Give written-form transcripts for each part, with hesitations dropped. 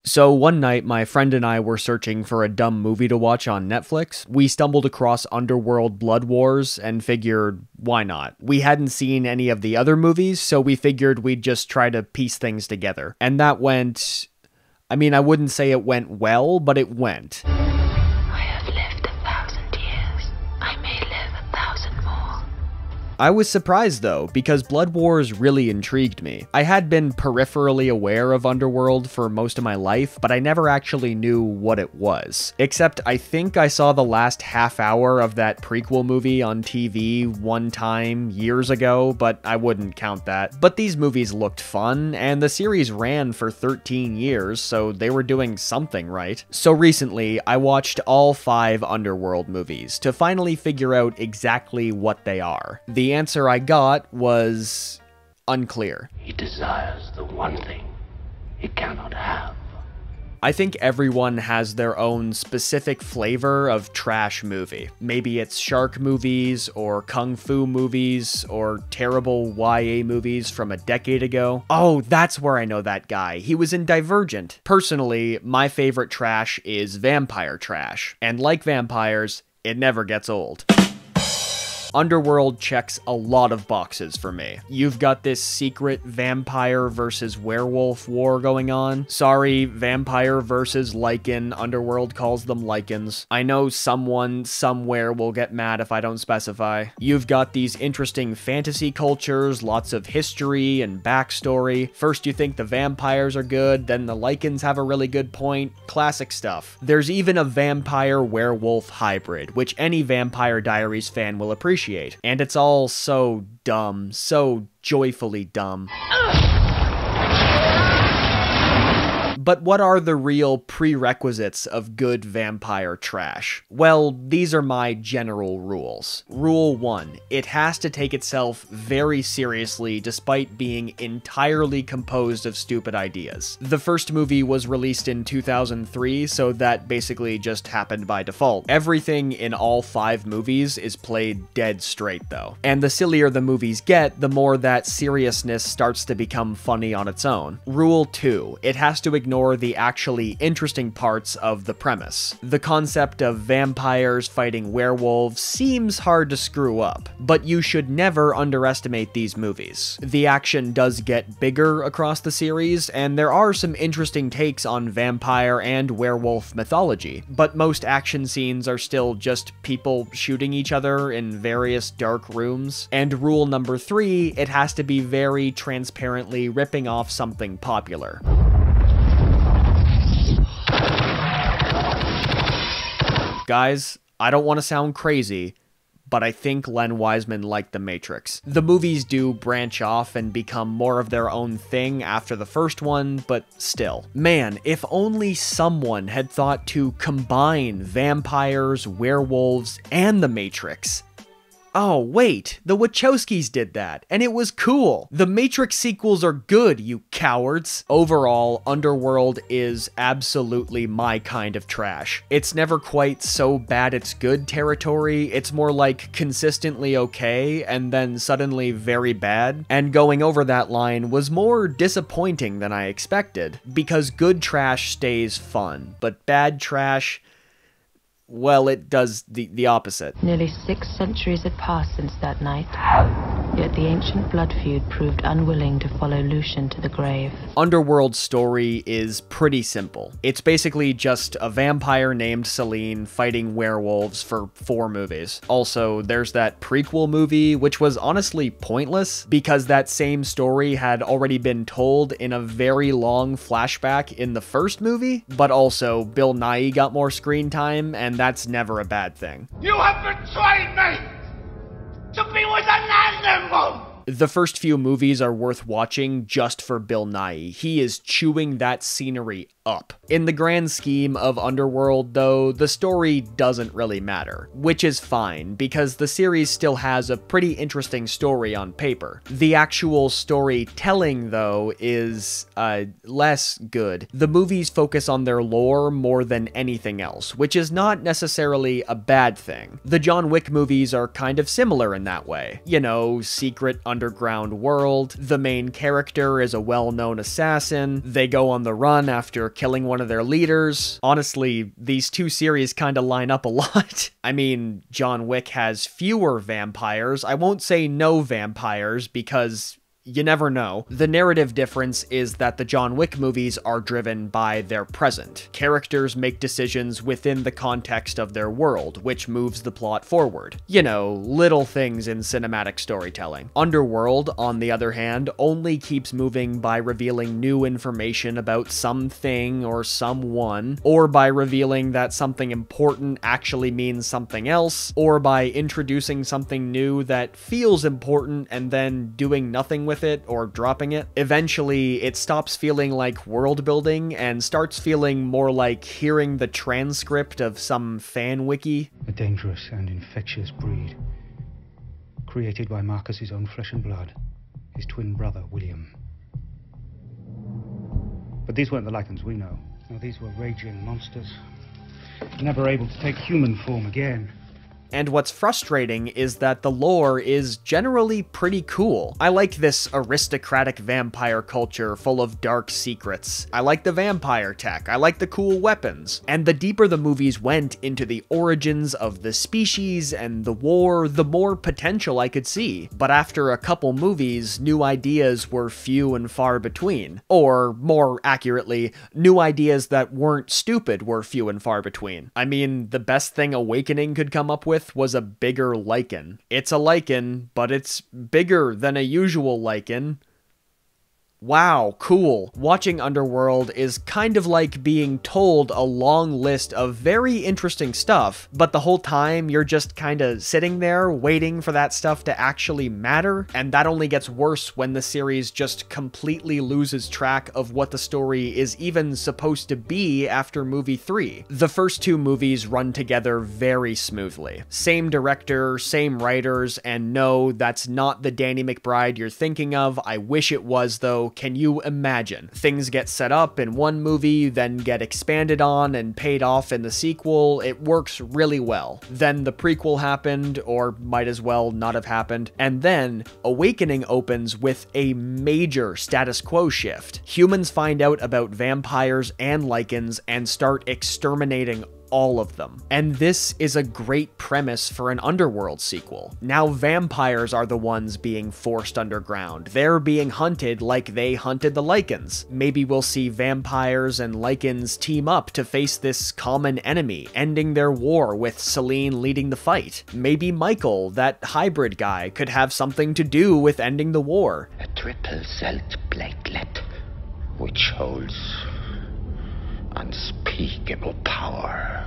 So one night, my friend and I were searching for a dumb movie to watch on Netflix. We stumbled across Underworld Blood Wars and figured, why not? We hadn't seen any of the other movies, so we figured we'd just try to piece things together. And that went... I mean, I wouldn't say it went well, but it went. I have lived 1,000 years. I may live 1,000 more. I was surprised though, because Blood Wars really intrigued me. I had been peripherally aware of Underworld for most of my life, but I never actually knew what it was. Except I think I saw the last half hour of that prequel movie on TV one time years ago, but I wouldn't count that. But these movies looked fun, and the series ran for 13 years, so they were doing something right. So recently, I watched all 5 Underworld movies to finally figure out exactly what they are. The answer I got was unclear. He desires the one thing he cannot have. I think everyone has their own specific flavor of trash movie. Maybe it's shark movies, or kung fu movies, or terrible YA movies from a decade ago. Oh, that's where I know that guy. He was in Divergent. Personally, my favorite trash is vampire trash. And like vampires, it never gets old. Underworld checks a lot of boxes for me. You've got this secret vampire versus werewolf war going on. Sorry, vampire versus lichen. Underworld calls them lichens. I know someone somewhere will get mad if I don't specify. You've got these interesting fantasy cultures, lots of history and backstory. First you think the vampires are good, then the lichens have a really good point. Classic stuff. There's even a vampire-werewolf hybrid, which any Vampire Diaries fan will appreciate. And it's all so dumb, so joyfully dumb. But what are the real prerequisites of good vampire trash? Well, these are my general rules. Rule 1. It has to take itself very seriously despite being entirely composed of stupid ideas. The first movie was released in 2003, so that basically just happened by default. Everything in all 5 movies is played dead straight though. And the sillier the movies get, the more that seriousness starts to become funny on its own. Rule 2. It has to ignore the actually interesting parts of the premise. The concept of vampires fighting werewolves seems hard to screw up, but you should never underestimate these movies. The action does get bigger across the series, and there are some interesting takes on vampire and werewolf mythology, but most action scenes are still just people shooting each other in various dark rooms. And rule number 3, it has to be very transparently ripping off something popular. Guys, I don't want to sound crazy, but I think Len Wiseman liked The Matrix. The movies do branch off and become more of their own thing after the first one, but still. Man, if only someone had thought to combine vampires, werewolves, and The Matrix. Oh, wait, the Wachowskis did that, and it was cool. The Matrix sequels are good, you cowards. Overall, Underworld is absolutely my kind of trash. It's never quite so bad it's good territory, it's more like consistently okay, and then suddenly very bad. And going over that line was more disappointing than I expected, because good trash stays fun, but bad trash... well, it does the opposite. Nearly 6 centuries had passed since that night. Yet the ancient blood feud proved unwilling to follow Lucian to the grave. Underworld's story is pretty simple. It's basically just a vampire named Celine fighting werewolves for 4 movies. Also, there's that prequel movie, which was honestly pointless, because that same story had already been told in a very long flashback in the first movie, but also Bill Nighy got more screen time, and that's never a bad thing. You have betrayed me! To be with an animal! The first few movies are worth watching just for Bill Nighy. He is chewing that scenery up. In the grand scheme of Underworld, though, the story doesn't really matter, which is fine, because the series still has a pretty interesting story on paper. The actual storytelling, though, is, less good. The movies focus on their lore more than anything else, which is not necessarily a bad thing. The John Wick movies are kind of similar in that way. You know, secret underground world. The main character is a well-known assassin. They go on the run after killing one of their leaders. Honestly, these two series kinda line up a lot. I mean, John Wick has fewer vampires. I won't say no vampires because you never know. The narrative difference is that the John Wick movies are driven by their present. Characters make decisions within the context of their world, which moves the plot forward. You know, little things in cinematic storytelling. Underworld, on the other hand, only keeps moving by revealing new information about something or someone, or by revealing that something important actually means something else, or by introducing something new that feels important and then doing nothing with it or dropping it. Eventually, it stops feeling like world building and starts feeling more like hearing the transcript of some fan wiki. A dangerous and infectious breed, created by Marcus's own flesh and blood, his twin brother, William. But these weren't the Lycans we know. No, these were raging monsters, never able to take human form again. And what's frustrating is that the lore is generally pretty cool. I like this aristocratic vampire culture full of dark secrets. I like the vampire tech. I like the cool weapons. And the deeper the movies went into the origins of the species and the war, the more potential I could see. But after a couple movies, new ideas were few and far between. Or, more accurately, new ideas that weren't stupid were few and far between. I mean, the best thing Awakening could come up with was a bigger Lycan. It's a Lycan, but it's bigger than a usual Lycan. Wow, cool. Watching Underworld is kind of like being told a long list of very interesting stuff, but the whole time you're just kinda sitting there waiting for that stuff to actually matter, and that only gets worse when the series just completely loses track of what the story is even supposed to be after movie 3. The first two movies run together very smoothly. Same director, same writers, and no, that's not the Danny McBride you're thinking of. I wish it was though. Can you imagine? Things get set up in one movie, then get expanded on and paid off in the sequel. It works really well. Then the prequel happened, or might as well not have happened, and then Awakening opens with a major status quo shift. Humans find out about vampires and Lycans and start exterminating all of them. And this is a great premise for an Underworld sequel. Now vampires are the ones being forced underground. They're being hunted like they hunted the Lycans. Maybe we'll see vampires and Lycans team up to face this common enemy, ending their war with Selene leading the fight. Maybe Michael, that hybrid guy, could have something to do with ending the war. A triple-celled platelet, which holds unspeakable power.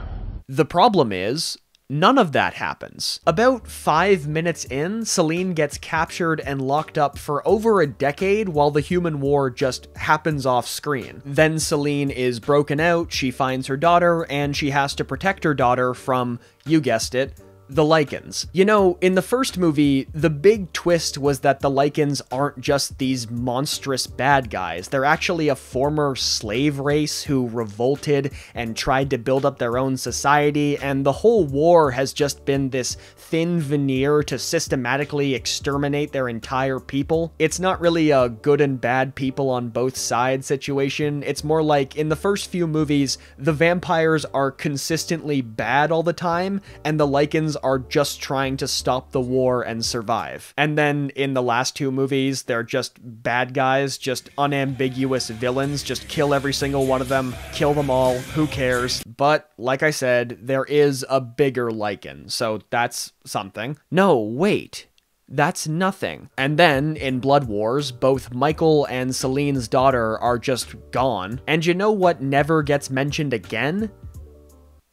The problem is, none of that happens. About 5 minutes in, Selene gets captured and locked up for over a decade while the human war just happens off screen. Then Selene is broken out, she finds her daughter, and she has to protect her daughter from, you guessed it, the Lycans. You know, in the first movie, the big twist was that the Lycans aren't just these monstrous bad guys. They're actually a former slave race who revolted and tried to build up their own society, and the whole war has just been this thin veneer to systematically exterminate their entire people. It's not really a good and bad people on both sides situation. It's more like, in the first few movies, the vampires are consistently bad all the time, and the Lycans are just trying to stop the war and survive. And then in the last two movies, they're just bad guys, just unambiguous villains, just kill every single one of them, kill them all, who cares? But, like I said, there is a bigger Lycan, so that's something. No, wait. That's nothing. And then, in Blood Wars, both Michael and Selene's daughter are just gone. And you know what never gets mentioned again?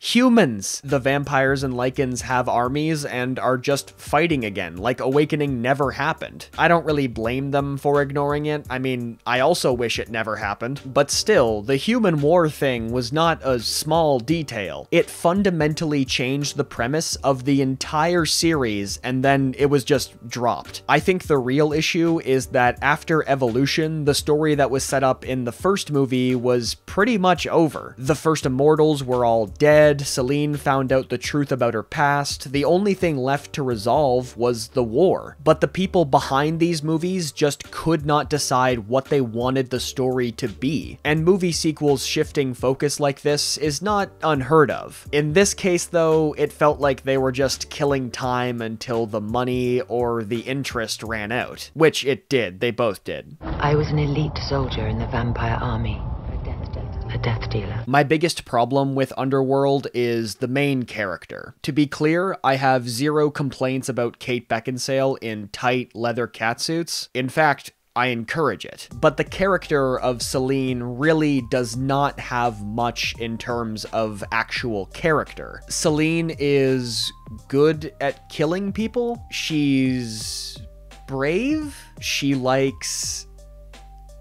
Humans! The vampires and Lycans have armies and are just fighting again, like Awakening never happened. I don't really blame them for ignoring it. I mean, I also wish it never happened. But still, the human war thing was not a small detail. It fundamentally changed the premise of the entire series, and then it was just dropped. I think the real issue is that after Evolution, the story that was set up in the first movie was pretty much over. The first Immortals were all dead, Instead, Celine found out the truth about her past. The only thing left to resolve was the war. But the people behind these movies just could not decide what they wanted the story to be. And movie sequels shifting focus like this is not unheard of. In this case, though, it felt like they were just killing time until the money or the interest ran out. Which it did. They both did. I was an elite soldier in the vampire army. A death dealer. My biggest problem with Underworld is the main character. To be clear, I have zero complaints about Kate Beckinsale in tight leather catsuits. In fact, I encourage it. But the character of Celine really does not have much in terms of actual character. Celine is good at killing people. She's brave. She likes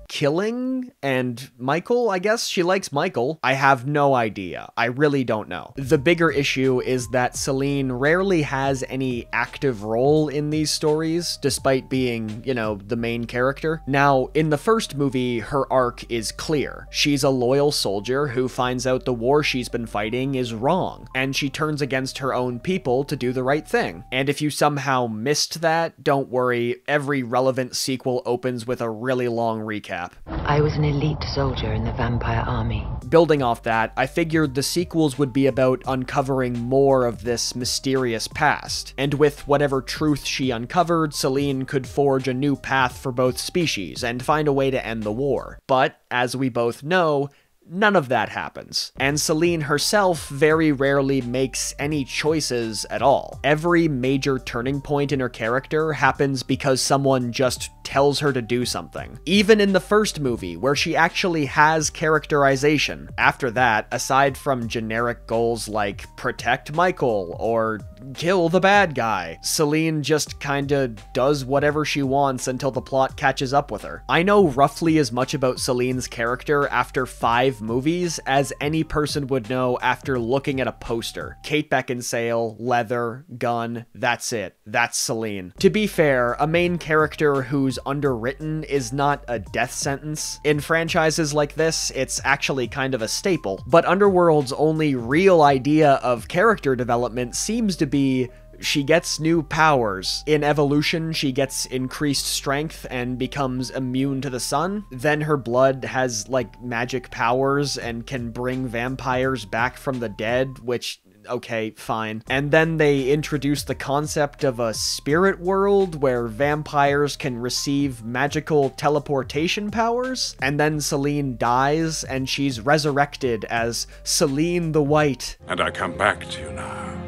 killing, and Michael, I guess she likes Michael. I have no idea. I really don't know. The bigger issue is that Celine rarely has any active role in these stories, despite being, you know, the main character. Now, in the first movie, her arc is clear. She's a loyal soldier who finds out the war she's been fighting is wrong, and she turns against her own people to do the right thing. And if you somehow missed that, don't worry, every relevant sequel opens with a really long recap. I was an elite soldier in the vampire army. Building off that, I figured the sequels would be about uncovering more of this mysterious past, and with whatever truth she uncovered, Celine could forge a new path for both species and find a way to end the war. But, as we both know, none of that happens. And Celine herself very rarely makes any choices at all. Every major turning point in her character happens because someone just tells her to do something. Even in the first movie, where she actually has characterization. After that, aside from generic goals like protect Michael or kill the bad guy, Celine just kinda does whatever she wants until the plot catches up with her. I know roughly as much about Celine's character after 5 movies as any person would know after looking at a poster. Kate Beckinsale, leather, gun, that's it. That's Celine. To be fair, a main character who's underwritten is not a death sentence. In franchises like this, it's actually kind of a staple, but Underworld's only real idea of character development seems to be she gets new powers. In Evolution, she gets increased strength and becomes immune to the sun. Then her blood has, like, magic powers and can bring vampires back from the dead, which, okay, fine. And then they introduce the concept of a spirit world where vampires can receive magical teleportation powers. And then Celine dies and she's resurrected as Celine the White. And I come back to you now.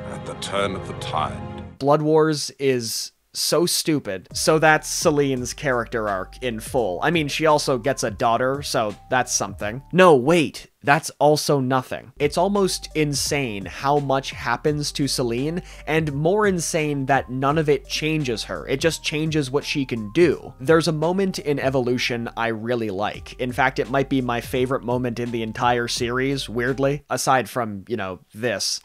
At the turn of the tide. Blood Wars is so stupid. So that's Celine's character arc in full. I mean, she also gets a daughter, so that's something. No, wait. That's also nothing. It's almost insane how much happens to Celine, and more insane that none of it changes her. It just changes what she can do. There's a moment in Evolution I really like. In fact, it might be my favorite moment in the entire series, weirdly. Aside from, you know, this.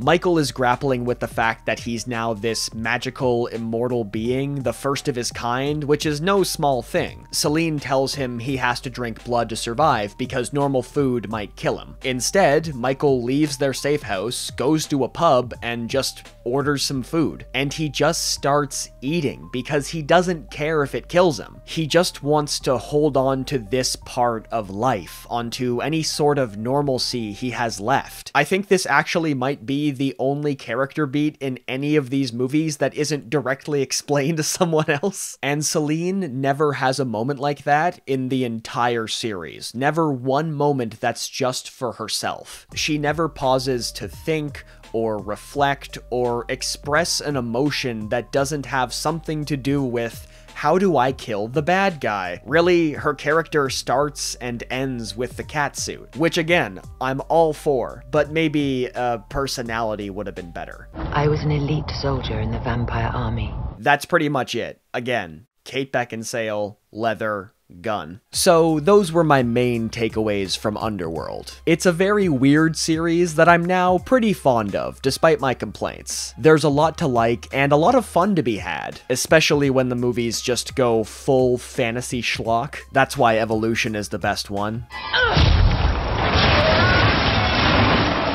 Michael is grappling with the fact that he's now this magical, immortal being, the first of his kind, which is no small thing. Celine tells him he has to drink blood to survive because normal food might kill him. Instead, Michael leaves their safe house, goes to a pub, and just orders some food. And he just starts eating because he doesn't care if it kills him. He just wants to hold on to this part of life, onto any sort of normalcy he has left. I think this actually might be the only character beat in any of these movies that isn't directly explained to someone else. And Celine never has a moment like that in the entire series. Never one moment that's just for herself. She never pauses to think or reflect or express an emotion that doesn't have something to do with how do I kill the bad guy? Really, her character starts and ends with the catsuit, which again, I'm all for, but maybe a personality would have been better. I was an elite soldier in the vampire army. That's pretty much it. Again, Kate Beckinsale, leather, gun. So those were my main takeaways from Underworld. It's a very weird series that I'm now pretty fond of, despite my complaints. There's a lot to like, and a lot of fun to be had, especially when the movies just go full fantasy schlock. That's why Evolution is the best one.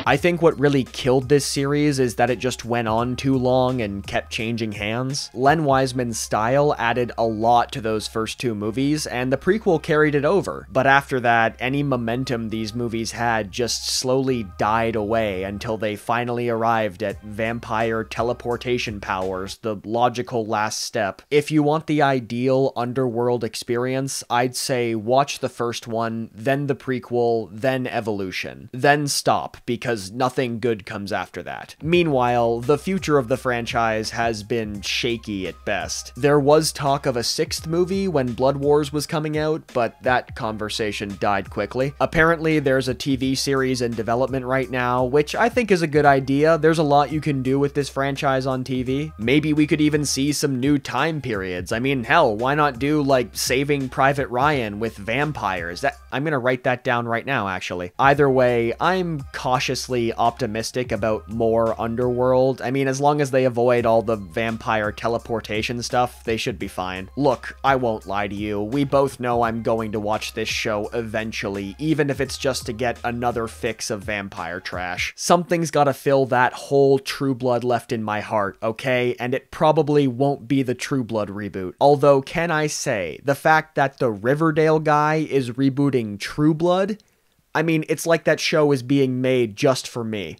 I think what really killed this series is that it just went on too long and kept changing hands. Len Wiseman's style added a lot to those first two movies, and the prequel carried it over. But after that, any momentum these movies had just slowly died away until they finally arrived at vampire teleportation powers, the logical last step. If you want the ideal Underworld experience, I'd say watch the first one, then the prequel, then Evolution. Then stop, because nothing good comes after that. Meanwhile, the future of the franchise has been shaky at best. There was talk of a sixth movie when Blood Wars was coming out, but that conversation died quickly. Apparently, there's a TV series in development right now, which I think is a good idea. There's a lot you can do with this franchise on TV. Maybe we could even see some new time periods. I mean, hell, why not do, like, Saving Private Ryan with vampires? I'm gonna write that down right now, actually. Either way, I'm cautiously optimistic about more Underworld. I mean, as long as they avoid all the vampire teleportation stuff, they should be fine. Look, I won't lie to you. We both know I'm going to watch this show eventually, even if it's just to get another fix of vampire trash. Something's gotta fill that whole True Blood left in my heart, okay? And it probably won't be the True Blood reboot. Although, can I say, the fact that the Riverdale guy is rebooting True Blood? I mean, it's like that show is being made just for me.